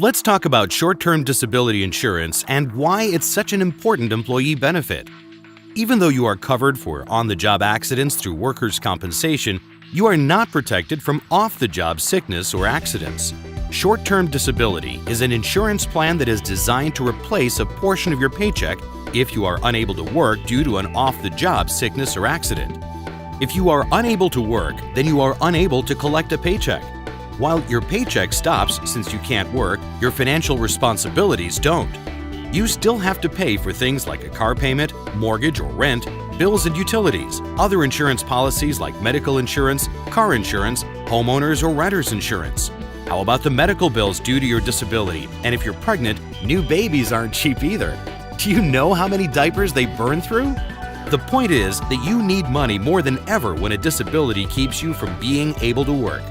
Let's talk about short-term disability insurance and why it's such an important employee benefit. Even though you are covered for on-the-job accidents through workers' compensation, you are not protected from off-the-job sickness or accidents. Short-term disability is an insurance plan that is designed to replace a portion of your paycheck if you are unable to work due to an off-the-job sickness or accident. If you are unable to work, then you are unable to collect a paycheck. While your paycheck stops since you can't work, your financial responsibilities don't. You still have to pay for things like a car payment, mortgage or rent, bills and utilities, other insurance policies like medical insurance, car insurance, homeowners or renters insurance. How about the medical bills due to your disability? And if you're pregnant, new babies aren't cheap either. Do you know how many diapers they burn through? The point is that you need money more than ever when a disability keeps you from being able to work.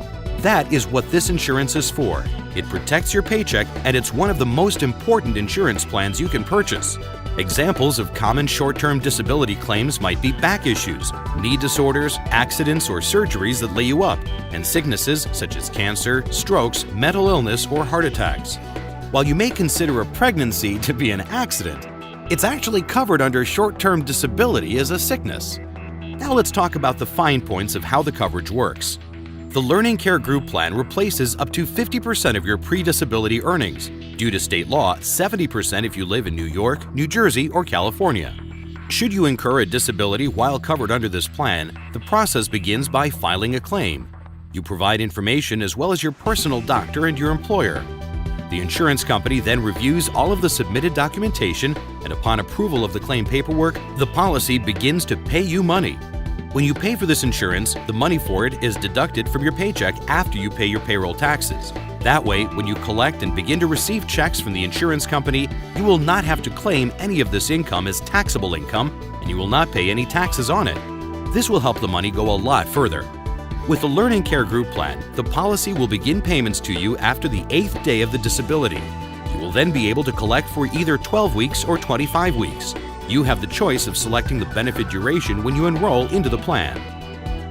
That is what this insurance is for. It protects your paycheck, and it's one of the most important insurance plans you can purchase. Examples of common short-term disability claims might be back issues, knee disorders, accidents or surgeries that lay you up, and sicknesses such as cancer, strokes, mental illness, or heart attacks. While you may consider a pregnancy to be an accident, it's actually covered under short-term disability as a sickness. Now let's talk about the fine points of how the coverage works. The Learning Care Group Plan replaces up to 50% of your pre-disability earnings. Due to state law, 70% if you live in New York, New Jersey, or California. Should you incur a disability while covered under this plan, the process begins by filing a claim. You provide information as well as your personal doctor and your employer. The insurance company then reviews all of the submitted documentation, and upon approval of the claim paperwork, the policy begins to pay you money. When you pay for this insurance, the money for it is deducted from your paycheck after you pay your payroll taxes. That way, when you collect and begin to receive checks from the insurance company, you will not have to claim any of this income as taxable income, and you will not pay any taxes on it. This will help the money go a lot further. With the Learning Care Group Plan, the policy will begin payments to you after the 8th day of the disability. You will then be able to collect for either 12 weeks or 25 weeks. You have the choice of selecting the benefit duration when you enroll into the plan.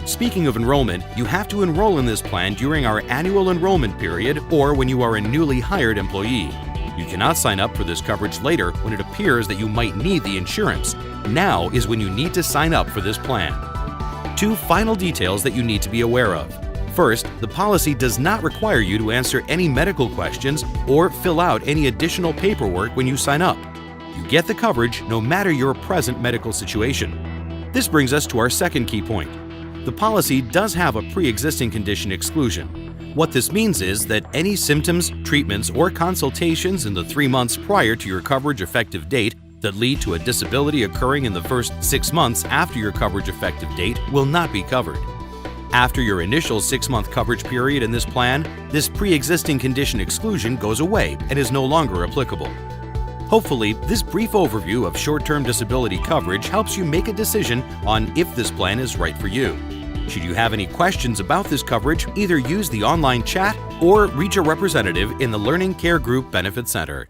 Speaking of enrollment, you have to enroll in this plan during our annual enrollment period or when you are a newly hired employee. You cannot sign up for this coverage later when it appears that you might need the insurance. Now is when you need to sign up for this plan. Two final details that you need to be aware of. First, the policy does not require you to answer any medical questions or fill out any additional paperwork when you sign up. You get the coverage no matter your present medical situation. This brings us to our second key point. The policy does have a pre-existing condition exclusion. What this means is that any symptoms, treatments, or consultations in the 3 months prior to your coverage effective date that lead to a disability occurring in the first 6 months after your coverage effective date will not be covered. After your initial 6-month coverage period in this plan, this pre-existing condition exclusion goes away and is no longer applicable. Hopefully, this brief overview of short-term disability coverage helps you make a decision on if this plan is right for you. Should you have any questions about this coverage, either use the online chat or reach a representative in the Learning Care Group Benefit Center.